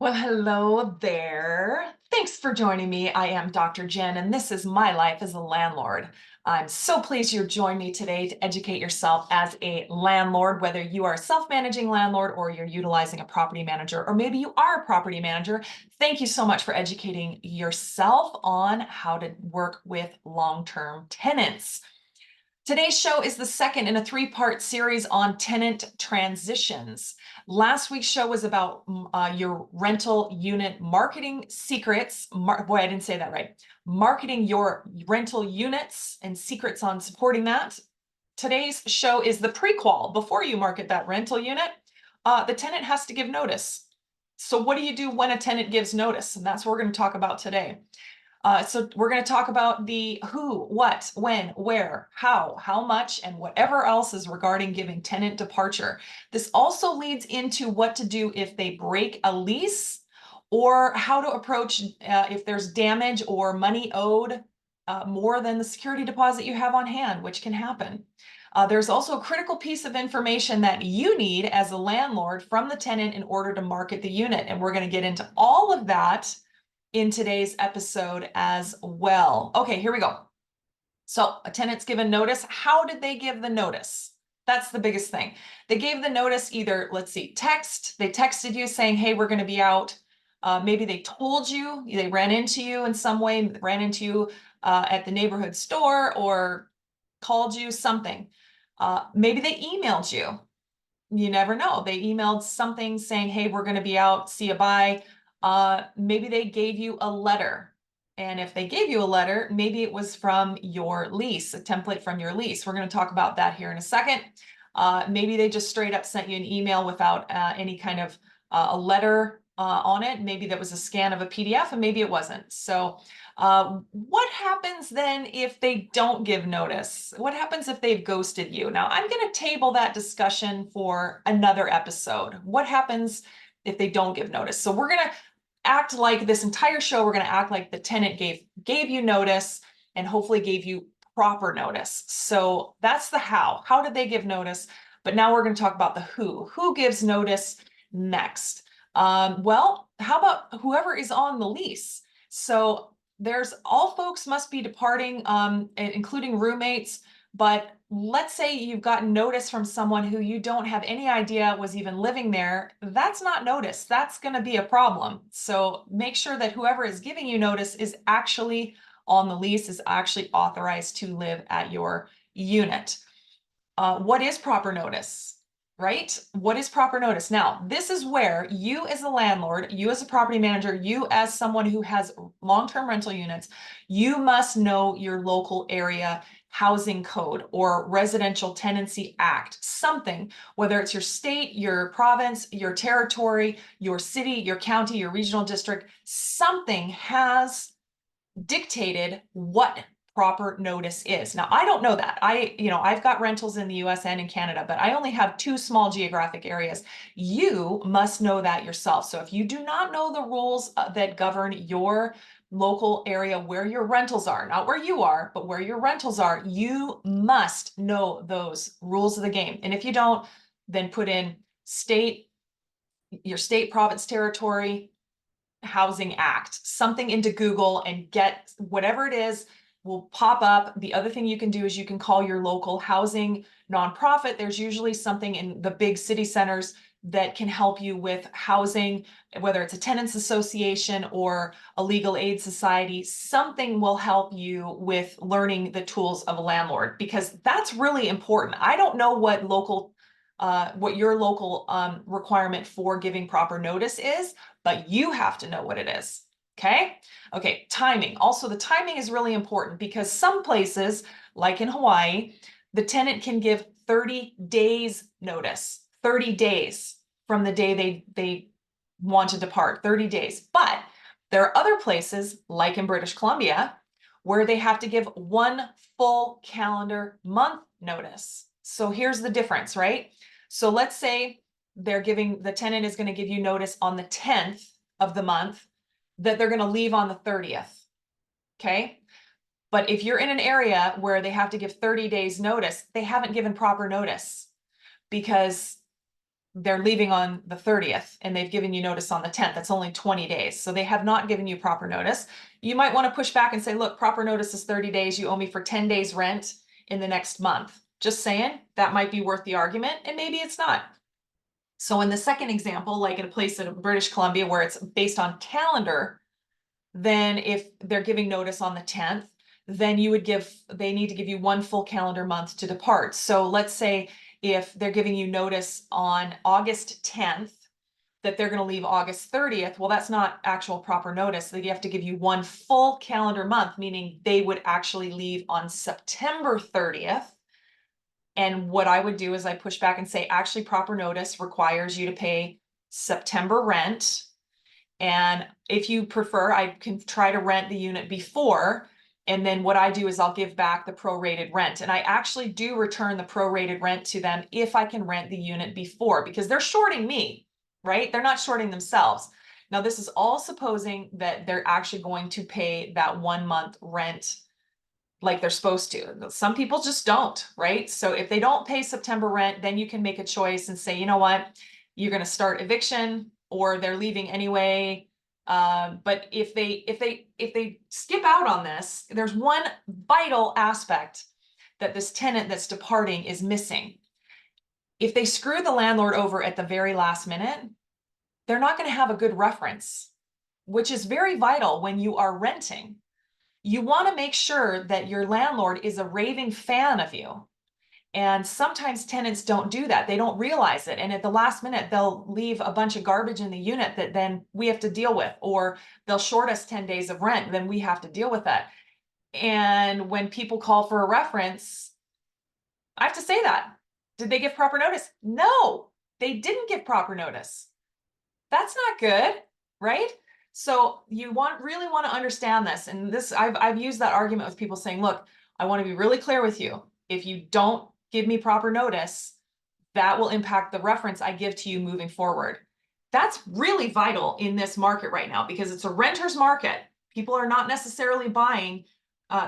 Well, hello there. Thanks for joining me. I am Dr. Jen, and this is my life as a landlord. I'm so pleased you joined me today to educate yourself as a landlord, whether you are a self-managing landlord or you're utilizing a property manager, or maybe you are a property manager. Thank you so much for educating yourself on how to work with long-term tenants. Today's show is the second in a three-part series on tenant transitions. Last week's show was about your rental unit marketing secrets. Boy, I didn't say that right. Marketing your rental units and secrets on supporting that. Today's show is the prequel. Before you market that rental unit, the tenant has to give notice. So what do you do when a tenant gives notice? And that's what we're going to talk about today. So we're going to talk about the who, what, when, where, how much, and whatever else is regarding giving tenant departure. This also leads into what to do if they break a lease, or how to approach if there's damage or money owed more than the security deposit you have on hand, which can happen. There's also a critical piece of information that you need as a landlord from the tenant in order to market the unit. And we're going to get into all of that in today's episode as well. Okay, here we go. So a tenant's given notice. How did they give the notice? That's the biggest thing. They gave the notice either, let's see, text. They texted you saying, hey, we're going to be out. Maybe they told you, they ran into you in some way, ran into you at the neighborhood store or called you something. Maybe they emailed you. You never know. They emailed something saying, hey, we're going to be out. See you, bye. Maybe they gave you a letter. And if they gave you a letter, maybe it was from your lease, a template from your lease. We're going to talk about that here in a second. Maybe they just straight up sent you an email without any kind of a letter on it. Maybe that was a scan of a PDF and maybe it wasn't. So what happens then if they don't give notice? What happens if they've ghosted you? Now, I'm going to table that discussion for another episode. What happens if they don't give notice? So we're going to act like this entire show, we're going to act like the tenant gave you notice and hopefully gave you proper notice. So that's the how. How did they give notice? But now we're going to talk about the who. Who gives notice next? Well, how about whoever is on the lease? So there's all folks must be departing, including roommates. But let's say you've gotten notice from someone who you don't have any idea was even living there. That's not notice. That's going to be a problem. So make sure that whoever is giving you notice is actually on the lease, is actually authorized to live at your unit. What is proper notice? Right? What is proper notice? Now, this is where you as a landlord, you as a property manager, you as someone who has long-term rental units, you must know your local area housing code or residential tenancy act, something, whether it's your state, your province, your territory, your city, your county, your regional district, something has dictated what proper notice is. Now, I don't know that. I've got rentals in the US and in Canada, but I only have two small geographic areas. You must know that yourself. So if you do not know the rules that govern your local area where your rentals are, not where you are, but where your rentals are, you must know those rules of the game. And if you don't, then put in your state, province, territory, Housing Act, something into Google and get whatever it is will pop up. The other thing you can do is you can call your local housing nonprofit. There's usually something in the big city centers that can help you with housing, whether it's a tenants association or a legal aid society. Something will help you with learning the tools of a landlord, because that's really important. I don't know what your local requirement for giving proper notice is, but you have to know what it is. Okay. Okay. Timing. Also, the timing is really important because some places, like in Hawaii, the tenant can give 30 days notice, 30 days from the day they want to depart, 30 days. But there are other places, like in British Columbia, where they have to give one full calendar month notice. So here's the difference, right? So let's say the tenant is going to give you notice on the 10th of the month that they're going to leave on the 30th. Okay. But if you're in an area where they have to give 30 days notice, they haven't given proper notice, because they're leaving on the 30th and they've given you notice on the 10th. That's only 20 days. So they have not given you proper notice. You might want to push back and say, look, proper notice is 30 days. You owe me for 10 days rent in the next month. Just saying, that might be worth the argument, and maybe it's not. So in the second example, like in a place in British Columbia where it's based on calendar, then if they're giving notice on the 10th, then they need to give you one full calendar month to depart. So let's say if they're giving you notice on August 10th, that they're going to leave August 30th, well, that's not actual proper notice. They have to give you one full calendar month, meaning they would actually leave on September 30th. And what I would do is I push back and say, actually, proper notice requires you to pay September rent. And if you prefer, I can try to rent the unit before. And then what I do is I'll give back the prorated rent. And I actually do return the prorated rent to them if I can rent the unit before, because they're shorting me, right? They're not shorting themselves. Now, this is all supposing that they're actually going to pay that 1 month rent like they're supposed to. Some people just don't, right? So if they don't pay September rent, then you can make a choice and say, you know what, you're going to start eviction, or they're leaving anyway. But if they skip out on this, there's one vital aspect that this tenant that's departing is missing. If they screw the landlord over at the very last minute, they're not going to have a good reference, which is very vital when you are renting. You want to make sure that your landlord is a raving fan of you. And sometimes tenants don't do that. They don't realize it. And at the last minute, they'll leave a bunch of garbage in the unit that then we have to deal with, or they'll short us 10 days of rent, then we have to deal with that. And when people call for a reference, I have to say that. Did they give proper notice? No, they didn't give proper notice. That's not good, right? So you really want to understand this. And this, I've used that argument with people saying, look, I want to be really clear with you. If you don't give me proper notice, that will impact the reference I give to you moving forward. That's really vital in this market right now because it's a renter's market. People are not necessarily buying.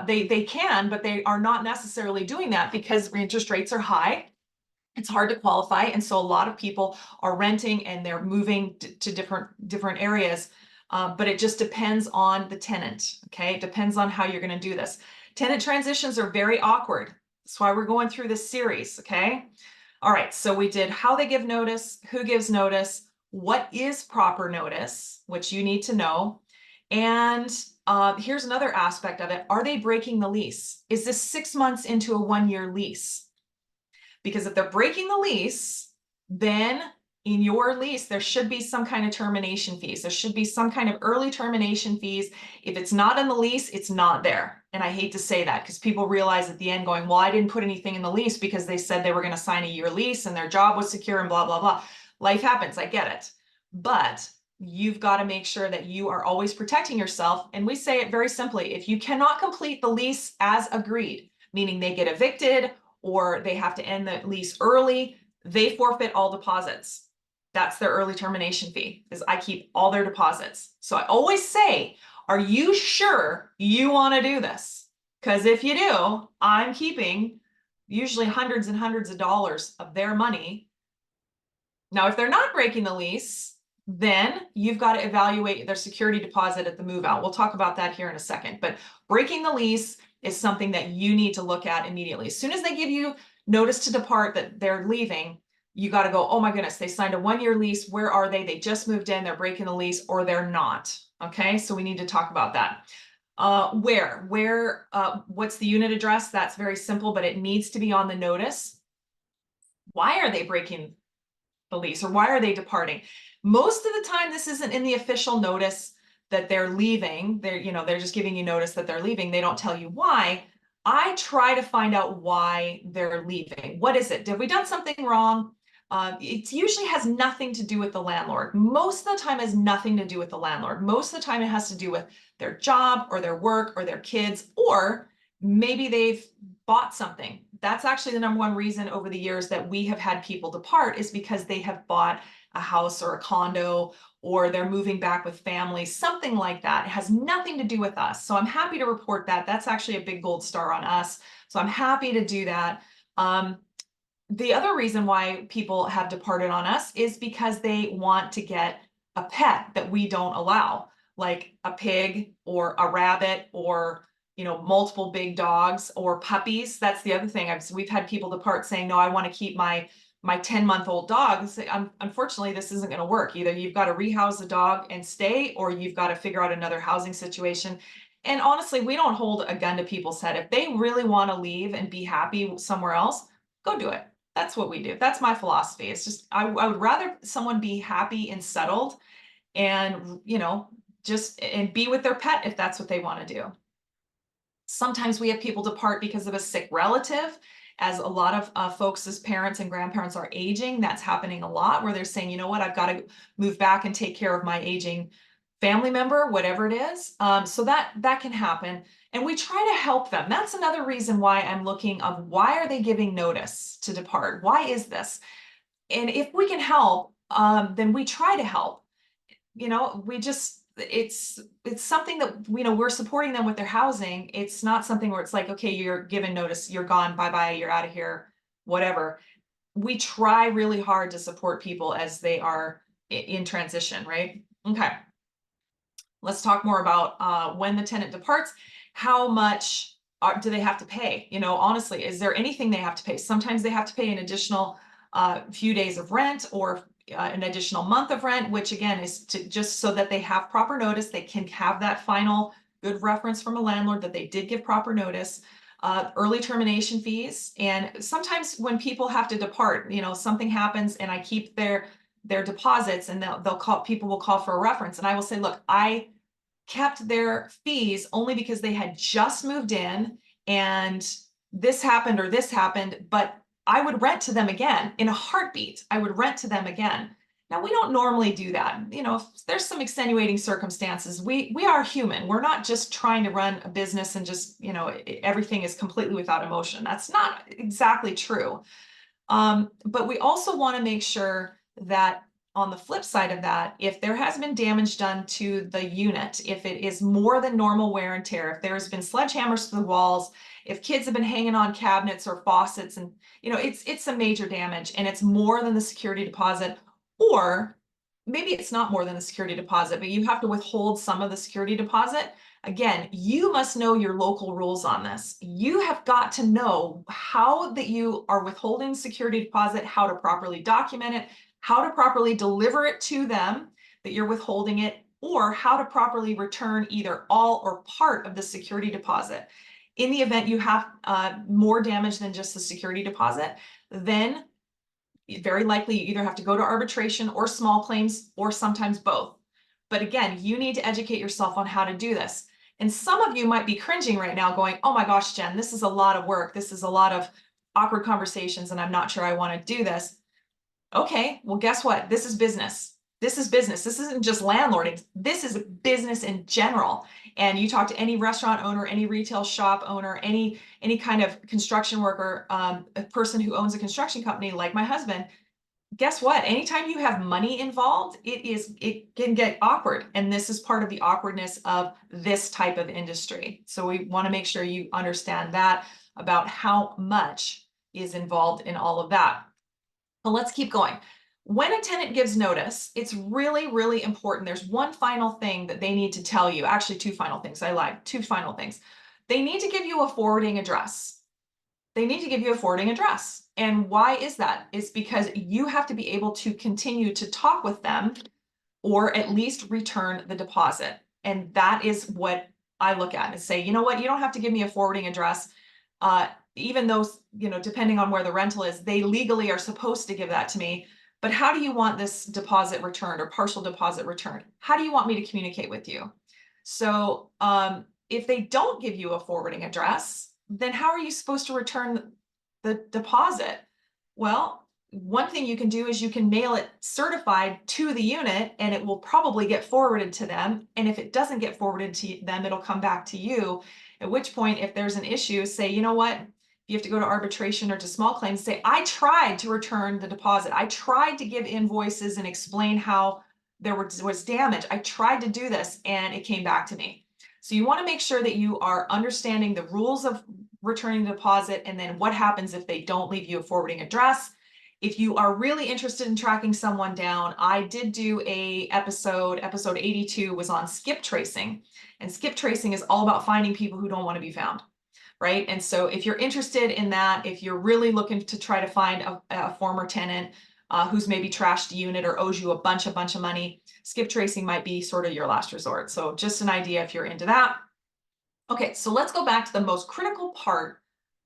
They can, but they are not necessarily doing that because interest rates are high. It's hard to qualify. And so a lot of people are renting and they're moving to different areas. But it just depends on the tenant. Okay. It depends on how you're going to do this. Tenant transitions are very awkward. That's why we're going through this series. Okay. All right. So we did how they give notice, who gives notice, what is proper notice, which you need to know. And here's another aspect of it. Are they breaking the lease? Is this 6 months into a 1-year lease? Because if they're breaking the lease, then in your lease, there should be some kind of termination fees. There should be some kind of early termination fees. If it's not in the lease, it's not there. And I hate to say that because people realize at the end going, well, I didn't put anything in the lease because they said they were going to sign a year lease and their job was secure and blah, blah, blah. Life happens. I get it. But you've got to make sure that you are always protecting yourself. And we say it very simply. If you cannot complete the lease as agreed, meaning they get evicted or they have to end the lease early, they forfeit all deposits. That's their early termination fee, is I keep all their deposits. So I always say, are you sure you want to do this? Because if you do, I'm keeping usually hundreds and hundreds of dollars of their money. Now, if they're not breaking the lease, then you've got to evaluate their security deposit at the move out. We'll talk about that here in a second. But breaking the lease is something that you need to look at immediately. As soon as they give you notice to depart that they're leaving, you got to go, oh my goodness, they signed a 1-year lease. Where are they? They just moved in, they're breaking the lease, or they're not. Okay, so we need to talk about that. What's the unit address? That's very simple, but it needs to be on the notice. Why are they breaking the lease, or why are they departing? Most of the time, this isn't in the official notice that they're leaving. They're just giving you notice that they're leaving. They don't tell you why. I try to find out why they're leaving. What is it? Have we done something wrong? It usually has nothing to do with the landlord. Most of the time, it has nothing to do with the landlord. Most of the time, it has to do with their job or their work or their kids, or maybe they've bought something. That's actually the number one reason over the years that we have had people depart, is because they have bought a house or a condo, or they're moving back with families, something like that. It has nothing to do with us. So I'm happy to report that. That's actually a big gold star on us. So I'm happy to do that. The other reason why people have departed on us is because they want to get a pet that we don't allow, like a pig or a rabbit or multiple big dogs or puppies. That's the other thing. We've had people depart saying, "No, I want to keep my 10-month-old dog." And say, unfortunately, this isn't going to work. Either you've got to rehouse the dog and stay, or you've got to figure out another housing situation. And honestly, we don't hold a gun to people's head. If they really want to leave and be happy somewhere else, go do it. That's what we do. That's my philosophy. It's just I would rather someone be happy and settled and just and be with their pet if that's what they want to do. Sometimes we have people depart because of a sick relative. As a lot of folks as parents and grandparents are aging, that's happening a lot where they're saying, you know what, I've got to move back and take care of my aging family member, whatever it is. So that can happen. And we try to help them. That's another reason why I'm looking of why are they giving notice to depart? Why is this? And if we can help, then we try to help. We just it's something that we're supporting them with their housing. It's not something where it's like, okay, you're given notice, you're gone, bye-bye, you're out of here, whatever. We try really hard to support people as they are in transition, right? Okay. Let's talk more about when the tenant departs. How much do they have to pay? Honestly, is there anything they have to pay? Sometimes they have to pay an additional few days of rent or an additional month of rent, which again is to just so that they have proper notice. They can have that final good reference from a landlord that they did give proper notice. Early termination fees. And sometimes when people have to depart, something happens and I keep their deposits, and people will call for a reference, and I will say, look, I kept their fees only because they had just moved in and this happened or this happened, but I would rent to them again in a heartbeat. I would rent to them again. Now, we don't normally do that. If there's some extenuating circumstances, we are human. We're not just trying to run a business and just, everything is completely without emotion. That's not exactly true. But we also want to make sure that on the flip side of that, if there has been damage done to the unit, if it is more than normal wear and tear, if there's been sledgehammers to the walls, if kids have been hanging on cabinets or faucets, and it's a major damage and it's more than the security deposit, or maybe it's not more than the security deposit, but you have to withhold some of the security deposit. Again, you must know your local rules on this. You have got to know how that you are withholding security deposit, how to properly document it, how to properly deliver it to them that you're withholding it, or how to properly return either all or part of the security deposit. In the event you have more damage than just the security deposit, then very likely you either have to go to arbitration or small claims, or sometimes both. But again, you need to educate yourself on how to do this. And some of you might be cringing right now going, oh my gosh, Jen, this is a lot of work. This is a lot of awkward conversations, and I'm not sure I want to do this. Okay, well, guess what? This is business. This is business. This isn't just landlording. This is business in general. And you talk to any restaurant owner, any retail shop owner, any kind of construction worker, a person who owns a construction company like my husband, guess what? Anytime you have money involved, it can get awkward. And this is part of the awkwardness of this type of industry. So we want to make sure you understand that about how much is involved in all of that. But let's keep going. When a tenant gives notice, it's really, really important. There's one final thing that they need to tell you. Actually, two final things. I lied. Two final things. They need to give you a forwarding address. They need to give you a forwarding address. And why is that? It's because you have to be able to continue to talk with them or at least return the deposit. And that is what I look at and say, you know what, you don't have to give me a forwarding address. Even though, depending on where the rental is, they legally are supposed to give that to me. But how do you want this deposit returned or partial deposit returned? How do you want me to communicate with you? So if they don't give you a forwarding address, then how are you supposed to return the deposit? Well, one thing you can do is you can mail it certified to the unit, and it will probably get forwarded to them. And if it doesn't get forwarded to them, it'll come back to you. At which point, if there's an issue, say, you know what, you have to go to arbitration or to small claims, say, I tried to return the deposit. I tried to give invoices and explain how there was damage. I tried to do this and it came back to me. So you want to make sure that you are understanding the rules of returning the deposit, and then what happens if they don't leave you a forwarding address. If you are really interested in tracking someone down, I did do a episode 82 was on skip tracing. And skip tracing is all about finding people who don't want to be found, right? And so if you're interested in that, if you're really looking to try to find a former tenant who's maybe trashed a unit or owes you a bunch of money, skip tracing might be sort of your last resort. So just an idea if you're into that. Okay, so let's go back to the most critical part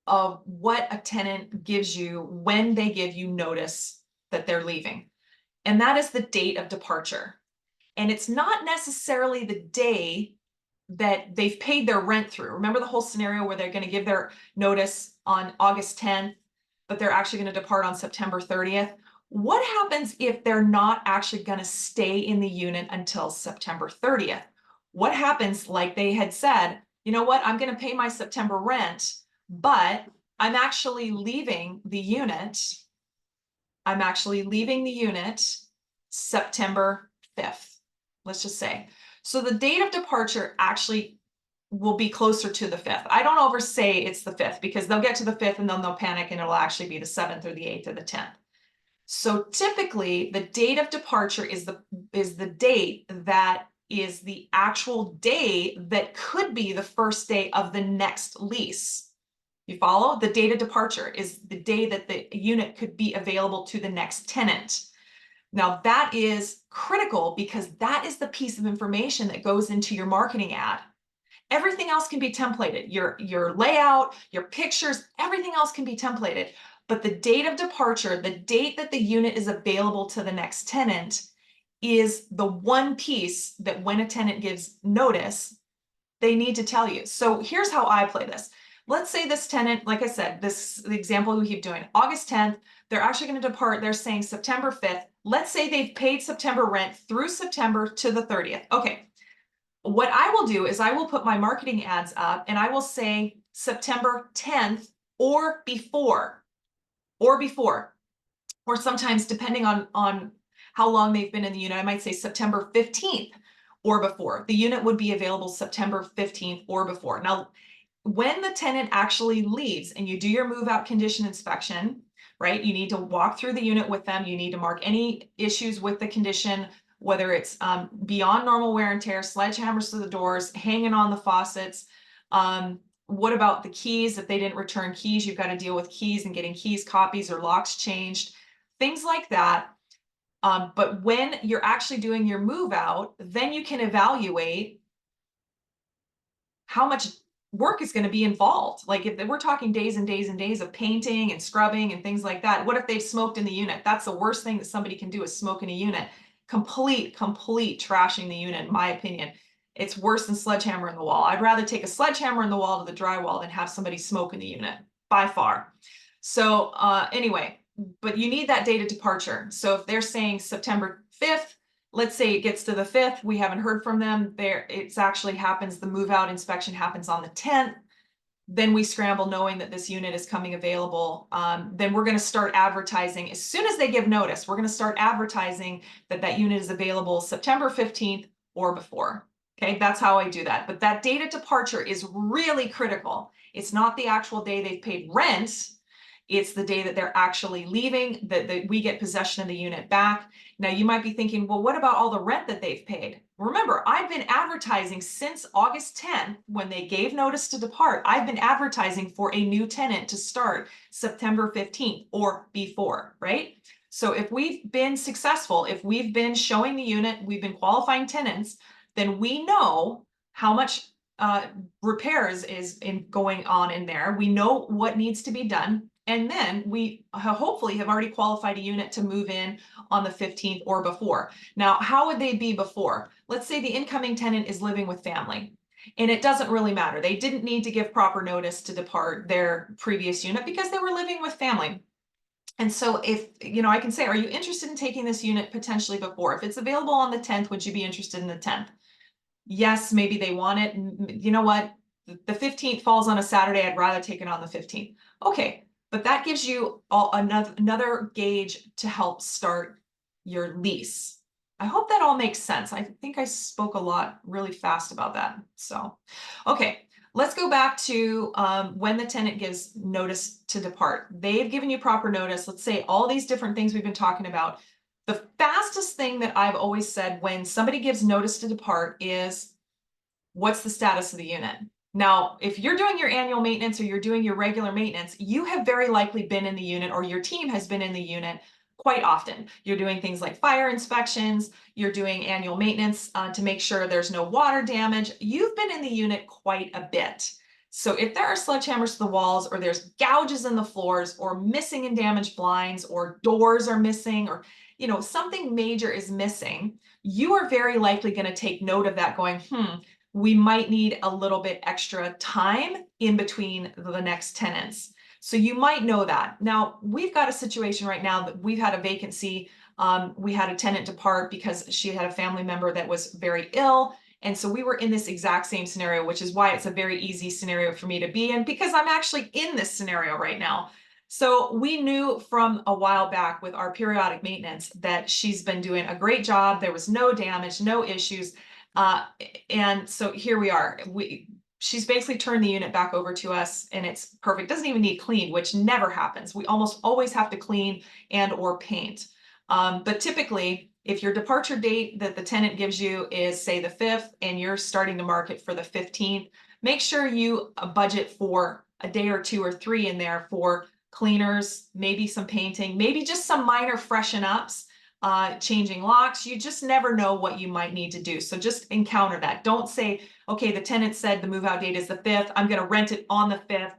of what a tenant gives you when they give you notice that they're leaving. And that is the date of departure. And it's not necessarily the day that they've paid their rent through. Remember the whole scenario where they're going to give their notice on August 10th, but they're actually going to depart on September 30th. What happens if they're not actually going to stay in the unit until September 30th? What happens, like they had said, you know what, I'm going to pay my September rent, but I'm actually leaving the unit. I'm actually leaving the unit September 5th, let's just say. So the date of departure actually will be closer to the 5th. I don't ever say it's the 5th because they'll get to the 5th and then they'll panic and it'll actually be the 7th or the 8th or the 10th. So typically the date of departure is the date that is the actual day that could be the first day of the next lease. You follow? The date of departure is the day that the unit could be available to the next tenant. Now that is critical because that is the piece of information that goes into your marketing ad. Everything else can be templated. Your layout, your pictures, everything else can be templated. But the date of departure, the date that the unit is available to the next tenant, is the one piece that when a tenant gives notice, they need to tell you. So here's how I play this. Let's say this tenant, like I said, the example we keep doing, August 10th, they're actually going to depart. They're saying September 5th. Let's say they've paid September rent through September to the 30th. Okay. What I will do is I will put my marketing ads up and I will say September 10th or before, or sometimes depending on how long they've been in the unit, I might say September 15th or before. The unit would be available September 15th or before. Now, when the tenant actually leaves and you do your move out condition inspection, right? You need to walk through the unit with them. You need to mark any issues with the condition, whether it's beyond normal wear and tear, sledgehammers to the doors, hanging on the faucets. What about the keys? If they didn't return keys, you've got to deal with keys and getting keys copies or locks changed, things like that. But when you're actually doing your move out, then you can evaluate how much work is going to be involved. Like if we're talking days and days and days of painting and scrubbing and things like that, what if they've smoked in the unit? That's the worst thing that somebody can do is smoke in a unit. Complete trashing the unit, in my opinion. It's worse than sledgehammer in the wall. I'd rather take a sledgehammer in the wall to the drywall than have somebody smoke in the unit, by far. So anyway, but you need that date of departure. So if they're saying September 5th, let's say it gets to the 5th, we haven't heard from them. It's actually happens, the move out inspection happens on the 10th. Then we scramble knowing that this unit is coming available. Then we're going to start advertising. As soon as they give notice, we're going to start advertising that that unit is available September 15th or before. Okay, that's how I do that. But that date of departure is really critical. It's not the actual day they've paid rent. It's the day that they're actually leaving, that we get possession of the unit back. Now you might be thinking, well, what about all the rent that they've paid? Remember, I've been advertising since August 10th when they gave notice to depart. I've been advertising for a new tenant to start September 15th or before, right? So if we've been successful, if we've been showing the unit, we've been qualifying tenants, then we know how much repairs is going on in there. We know what needs to be done. And then we hopefully have already qualified a unit to move in on the 15th or before. Now, how would they be before? Let's say the incoming tenant is living with family. And it doesn't really matter. They didn't need to give proper notice to depart their previous unit because they were living with family. And so if, I can say, are you interested in taking this unit potentially before? If it's available on the 10th, would you be interested in the 10th? Yes, maybe they want it. You know what? The 15th falls on a Saturday. I'd rather take it on the 15th. Okay. But that gives you another gauge to help start your lease. I hope that all makes sense. I think I spoke a lot really fast about that. So, okay, let's go back to when the tenant gives notice to depart. They've given you proper notice. Let's say all these different things we've been talking about. The fastest thing that I've always said when somebody gives notice to depart is, what's the status of the unit? Now, if you're doing your annual maintenance or you're doing your regular maintenance, you have very likely been in the unit, or your team has been in the unit quite often. You're doing things like fire inspections, you're doing annual maintenance to make sure there's no water damage. You've been in the unit quite a bit. So if there are sledgehammers to the walls, or there's gouges in the floors, or missing and damaged blinds, or doors are missing, or something major is missing, you are very likely going to take note of that, going, we might need a little bit extra time in between the next tenants. So you might know that. Now, we've got a situation right now that we've had a vacancy. We had a tenant depart because she had a family member that was very ill. And so we were in this exact same scenario, which is why it's a very easy scenario for me to be in, because I'm actually in this scenario right now. So we knew from a while back with our periodic maintenance that she's been doing a great job. There was no damage, no issues. And so here we are. She's basically turned the unit back over to us, and it's perfect. Doesn't even need cleaned, which never happens. We almost always have to clean and or paint. But typically, if your departure date that the tenant gives you is, say, the 5th, and you're starting to market for the 15th, make sure you budget for a day or 2 or 3 in there for cleaners, maybe some painting, maybe just some minor freshen ups. Changing locks. You just never know what you might need to do. So just encounter that. Don't say, okay, the tenant said the move out date is the 5th. I'm going to rent it on the 5th.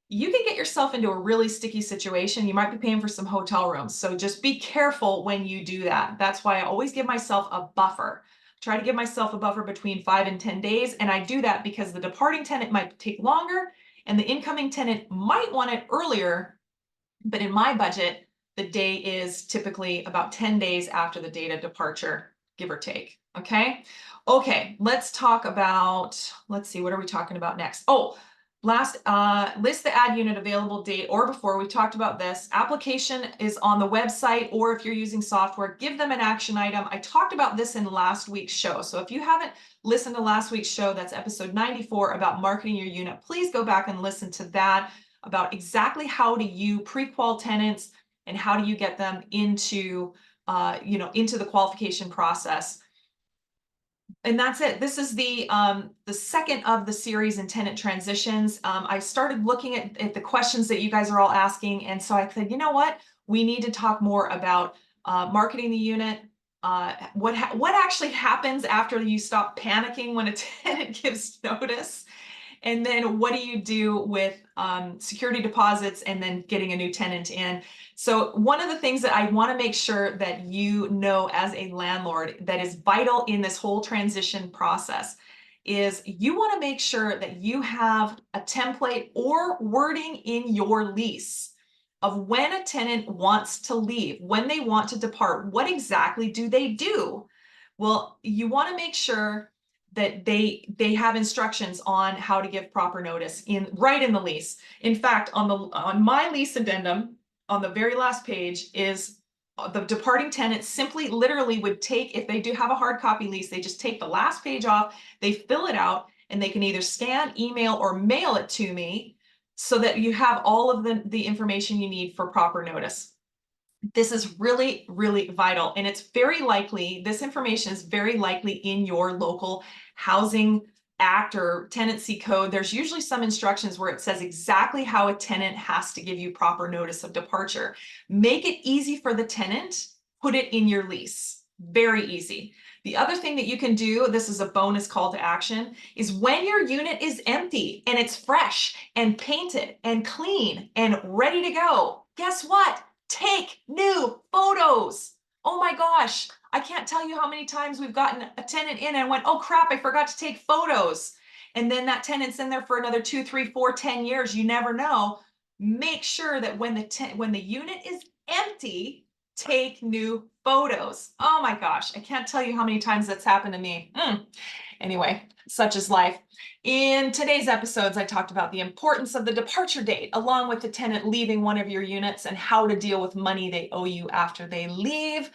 You can get yourself into a really sticky situation. You might be paying for some hotel rooms. So just be careful when you do that. That's why I always give myself a buffer. Try to give myself a buffer between 5 and 10 days. And I do that because the departing tenant might take longer and the incoming tenant might want it earlier. But in my budget, the day is typically about 10 days after the date of departure, give or take. Okay. Let's talk about, let's see, what are we talking about next? Oh, last, list the ad unit available date or before. We talked about this. Application is on the website, or if you're using software, give them an action item. I talked about this in last week's show. So if you haven't listened to last week's show, that's episode 94 about marketing your unit, please go back and listen to that, about exactly how do you pre-qual tenants and how do you get them into, into the qualification process. And that's it. This is the second of the series in tenant transitions. I started looking at the questions that you guys are all asking. And so I said, you know what? We need to talk more about marketing the unit. What actually happens after you stop panicking when a tenant gives notice? And then what do you do with security deposits and then getting a new tenant in? So one of the things that I want to make sure that you know as a landlord that is vital in this whole transition process is you want to make sure that you have a template or wording in your lease of when a tenant wants to leave, when they want to depart. What exactly do they do? Well, you want to make sure that they have instructions on how to give proper notice right in the lease. In fact, on my lease addendum, on the very last page is the departing tenant simply literally would take, if they do have a hard copy lease, they just take the last page off, they fill it out, and they can either scan, email, or mail it to me so that you have all of the information you need for proper notice. This is really, really vital. And it's very likely, this information is very likely in your local housing act or tenancy code. There's usually some instructions where it says exactly how a tenant has to give you proper notice of departure. Make it easy for the tenant, put it in your lease. Very easy. The other thing that you can do, this is a bonus call to action, is when your unit is empty and it's fresh and painted and clean and ready to go, guess what? Take new photos. Oh my gosh, I can't tell you how many times we've gotten a tenant in and went, oh crap, I forgot to take photos. And then that tenant's in there for another 2, 3, 4, 10 years. You never know. Make sure that when the unit is empty, take new photos. Oh my gosh, I can't tell you how many times that's happened to me. Anyway, such is life. In today's episodes, I talked about the importance of the departure date, along with the tenant leaving one of your units and how to deal with money they owe you after they leave.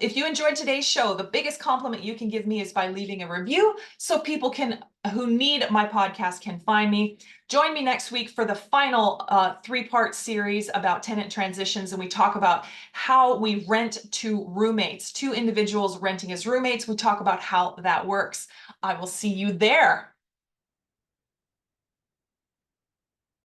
If you enjoyed today's show, the biggest compliment you can give me is by leaving a review so people who need my podcast can find me. Join me next week for the final 3-part series about tenant transitions, and we talk about how we rent to roommates, 2 individuals renting as roommates. We talk about how that works. I will see you there.